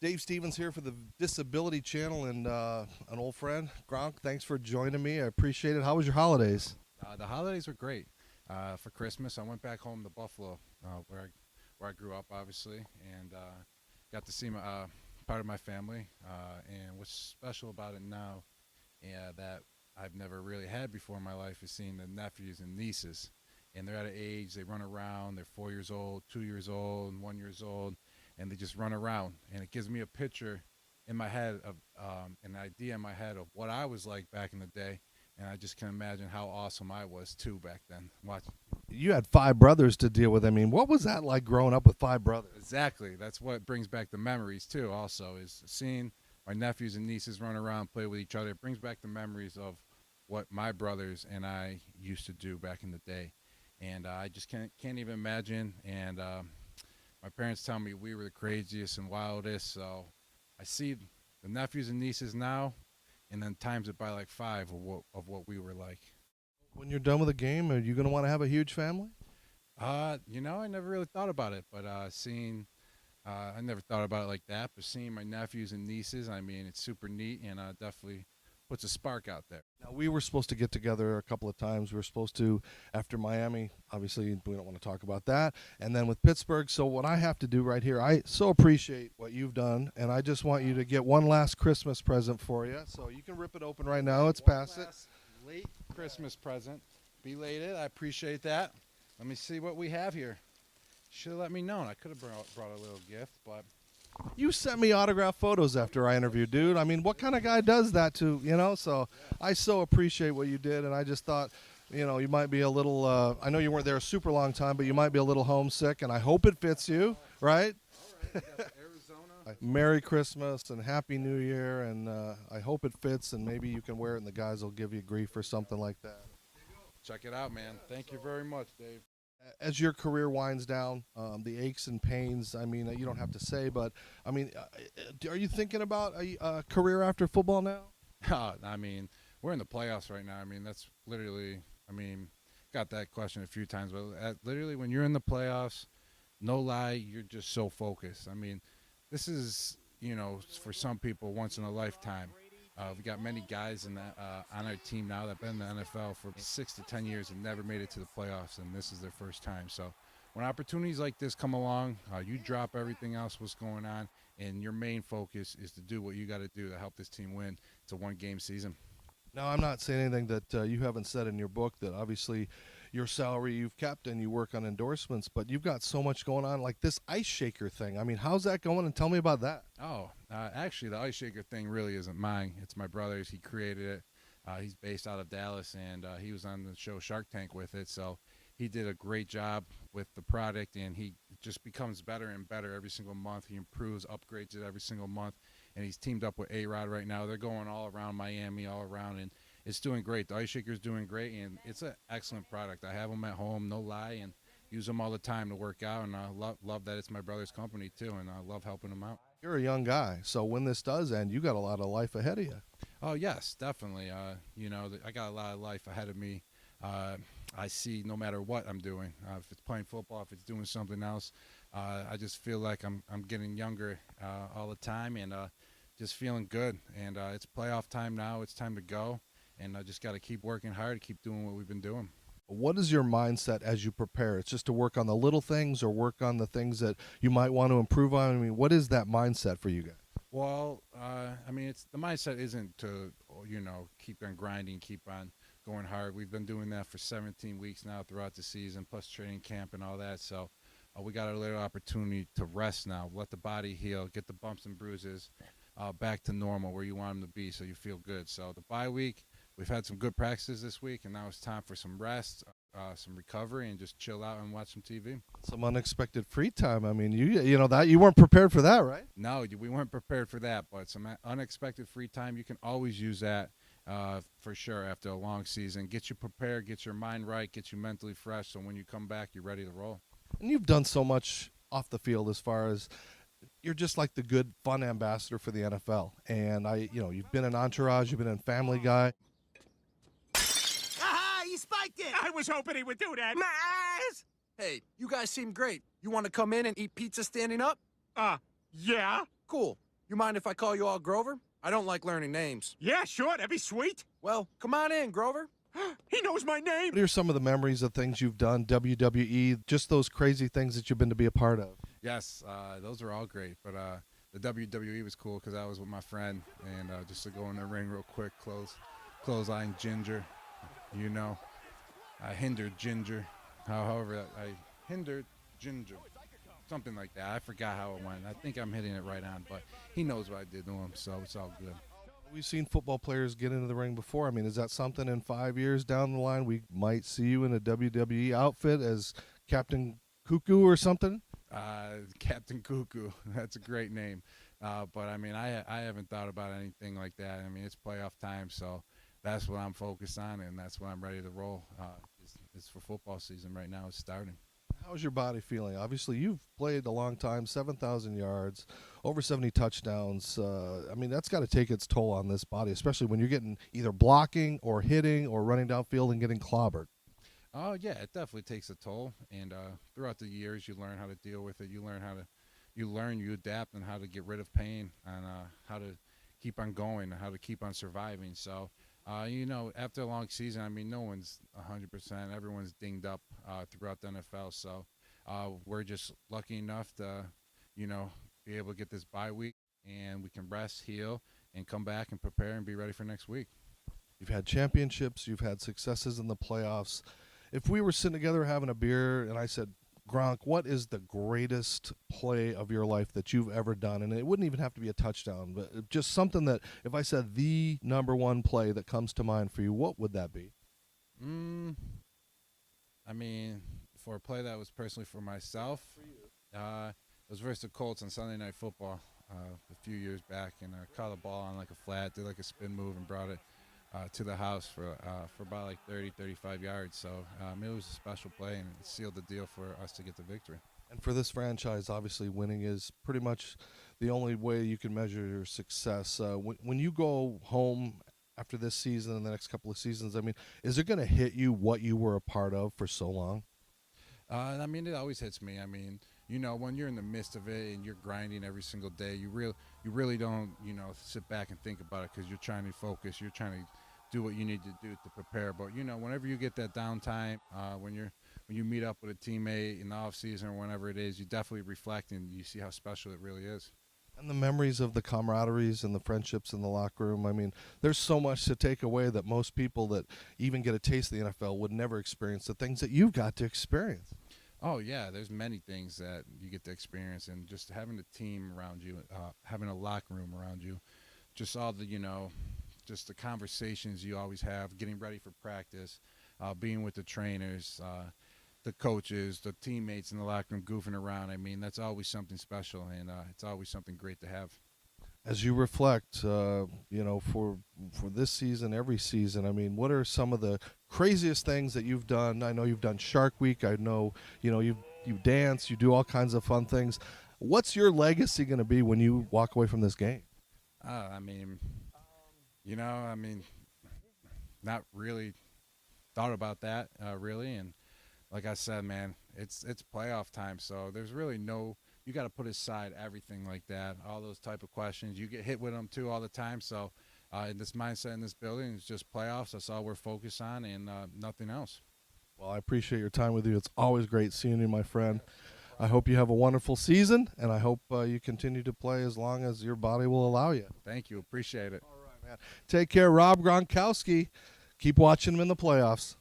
Dave Stevens here for the Disability Channel and an old friend, Gronk. Thanks for joining me. I appreciate it. How was your holidays? The holidays were great. For Christmas, I went back home to Buffalo, where I grew up, obviously, and got to see part of my family. And what's special about it now, that I've never really had before in my life, is seeing the nephews and nieces. And they're at an age, they run around. They're 4 years old, 2 years old, and 1 year old, and they just run around. And it gives me a picture in my head of an idea in my head of what I was like back in the day. And I just can imagine how awesome I was, too, back then. Watch. You had 5 brothers to deal with. I mean, what was that like growing up with 5 brothers? Exactly. That's what brings back the memories, too, also, is seeing my nephews and nieces run around, play with each other. It brings back the memories of what my brothers and I used to do back in the day. And I just can't even imagine. And my parents tell me we were the craziest and wildest. So I see the nephews and nieces now, and then times it by like 5 of what we were like. When you're done with the game, are you going to want to have a huge family? I never really thought about it, but I never thought about it like that. But seeing my nephews and nieces, I mean, it's super neat, and definitely puts a spark out there. Now, we were supposed to get together a couple of times. We were supposed to after Miami. Obviously, we don't want to talk about that. And then with Pittsburgh. So what I have to do right here, I so appreciate what you've done, and I just want you to get one last Christmas present for you. So you can rip it open right now. It's past it. Late Christmas present. Belated. I appreciate that. Let me see what we have here. Should have let me know. I could have brought a little gift, but You sent me autographed photos after I interviewed, dude. I mean, what kind of guy does that to, So I so appreciate what you did, and I just thought, you might be a little, I know you weren't there a super long time, but you might be a little homesick, and I hope it fits you, right? all right. Arizona. Merry Christmas and Happy New Year, and I hope it fits, and maybe you can wear it, and the guys will give you grief or something like that. Check it out, man. Thank you very much, Dave. As your career winds down, the aches and pains, I mean, you don't have to say, but, I mean, are you thinking about a career after football now? I mean, we're in the playoffs right now. I mean, that's literally, got that question a few times, but literally when you're in the playoffs, no lie, you're just so focused. I mean, this is, for some people, once in a lifetime. We got many guys on our team now that have been in the NFL for 6 to 10 years and never made it to the playoffs, and this is their first time. So when opportunities like this come along, you drop everything else what's going on, and your main focus is to do what you got to do to help this team win. It's a one-game season. Now, I'm not saying anything that you haven't said in your book, that obviously your salary you've kept and you work on endorsements, but you've got so much going on, like this ice shaker thing. I mean, how's that going? And tell me about that. Oh, actually, the ice shaker thing really isn't mine. It's my brother's. He created it. He's based out of Dallas, and he was on the show Shark Tank with it. So he did a great job with the product, and he just becomes better and better every single month. He improves, upgrades it every single month, and he's teamed up with A-Rod right now. They're going all around Miami, all around, and it's doing great. The ice shaker's doing great, and it's an excellent product. I have them at home, no lie, and use them all the time to work out, and I love that it's my brother's company too, and I love helping him out. You're a young guy, so when this does end, you got a lot of life ahead of you. Oh, yes, definitely. I got a lot of life ahead of me. I see no matter what I'm doing, if it's playing football, if it's doing something else, I just feel like I'm getting younger all the time, and just feeling good. And it's playoff time now. It's time to go, and I just got to keep working hard, keep doing what we've been doing. What is your mindset as you prepare? It's just to work on the little things or work on the things that you might want to improve on? I mean, what is that mindset for you guys? Well, it's the mindset isn't to, keep on grinding, keep on going hard. We've been doing that for 17 weeks now throughout the season, plus training camp and all that. So we got a little opportunity to rest now, let the body heal, get the bumps and bruises back to normal where you want them to be so you feel good. So the bye week, we've had some good practices this week, and now it's time for some rest, some recovery, and just chill out and watch some TV. Some unexpected free time. I mean, you weren't prepared for that, right? No, we weren't prepared for that, but some unexpected free time, you can always use that for sure after a long season. Get you prepared, get your mind right, get you mentally fresh, so when you come back, you're ready to roll. And you've done so much off the field as far as you're just like the good fun ambassador for the NFL. And you've been an Entourage, you've been in Family Guy. Aha! You spiked it! I was hoping he would do that. My eyes! Hey, you guys seem great. You want to come in and eat pizza standing up? Yeah? Cool. You mind if I call you all Grover? I don't like learning names. Yeah, sure, that'd be sweet. Well, come on in, Grover. He knows my name. What are some of the memories of things you've done, WWE, just those crazy things that you've been to be a part of? Yes, those are all great. But the WWE was cool because I was with my friend, and just to go in the ring real quick, clothesline Ginger, you know, I hindered Ginger. However, I hindered Ginger, something like that. I forgot how it went. I think I'm hitting it right on, but he knows what I did to him, so it's all good. We've seen football players get into the ring before. I mean, is that something in 5 years down the line we might see you in a WWE outfit as Captain Cuckoo or something? Captain Cuckoo, that's a great name. But I mean, I haven't thought about anything like that. I mean, it's playoff time, so that's what I'm focused on, and that's what I'm ready to roll. It's for football season right now. It's starting. How's your body feeling? Obviously, you've played a long time, 7,000 yards, over 70 touchdowns. I mean, that's got to take its toll on this body, especially when you're getting either blocking or hitting or running downfield and getting clobbered. Oh yeah, it definitely takes a toll, and throughout the years, you learn how to deal with it. You adapt, and how to get rid of pain, and how to keep on going, and how to keep on surviving. So, after a long season, I mean, no one's 100%. Everyone's dinged up throughout the NFL. So, we're just lucky enough to, be able to get this bye week, and we can rest, heal, and come back and prepare and be ready for next week. You've had championships, you've had successes in the playoffs. If we were sitting together having a beer and I said, Gronk, what is the greatest play of your life that you've ever done? And it wouldn't even have to be a touchdown, but just something that if I said the number one play that comes to mind for you, what would that be? I mean, for a play that was personally for myself, it was versus the Colts on Sunday Night Football a few years back, and I caught the ball on like a flat, did like a spin move, and brought it to the house for about like 30, 35 yards. So it was a special play, and it sealed the deal for us to get the victory. And for this franchise, obviously winning is pretty much the only way you can measure your success. When you go home after this season and the next couple of seasons, I mean, is it going to hit you what you were a part of for so long? I mean, it always hits me. I mean, when you're in the midst of it and you're grinding every single day, you really don't, sit back and think about it because you're trying to focus. You're trying to do what you need to do to prepare. But, whenever you get that downtime, when you meet up with a teammate in the off season or whenever it is, you definitely reflect and you see how special it really is. And the memories of the camaraderies and the friendships in the locker room. I mean, there's so much to take away that most people that even get a taste of the NFL would never experience the things that you've got to experience. Oh, yeah, there's many things that you get to experience, and just having a team around you, having a locker room around you, just all the, just the conversations you always have, getting ready for practice, being with the trainers, the coaches, the teammates in the locker room goofing around. I mean, that's always something special, and it's always something great to have. As you reflect, for this season, every season, I mean, what are some of the craziest things that you've done? I know you've done Shark Week. I know, you dance, you do all kinds of fun things. What's your legacy going to be when you walk away from this game? I mean, not really thought about that, really. And like I said, man, it's playoff time, so there's really you got to put aside everything like that, all those type of questions. You get hit with them, too, all the time. So in this mindset in this building, it's just playoffs. That's all we're focused on, and nothing else. Well, I appreciate your time with you. It's always great seeing you, my friend. I hope you have a wonderful season, and I hope you continue to play as long as your body will allow you. Thank you. Appreciate it. All right, man. Take care, Rob Gronkowski. Keep watching him in the playoffs.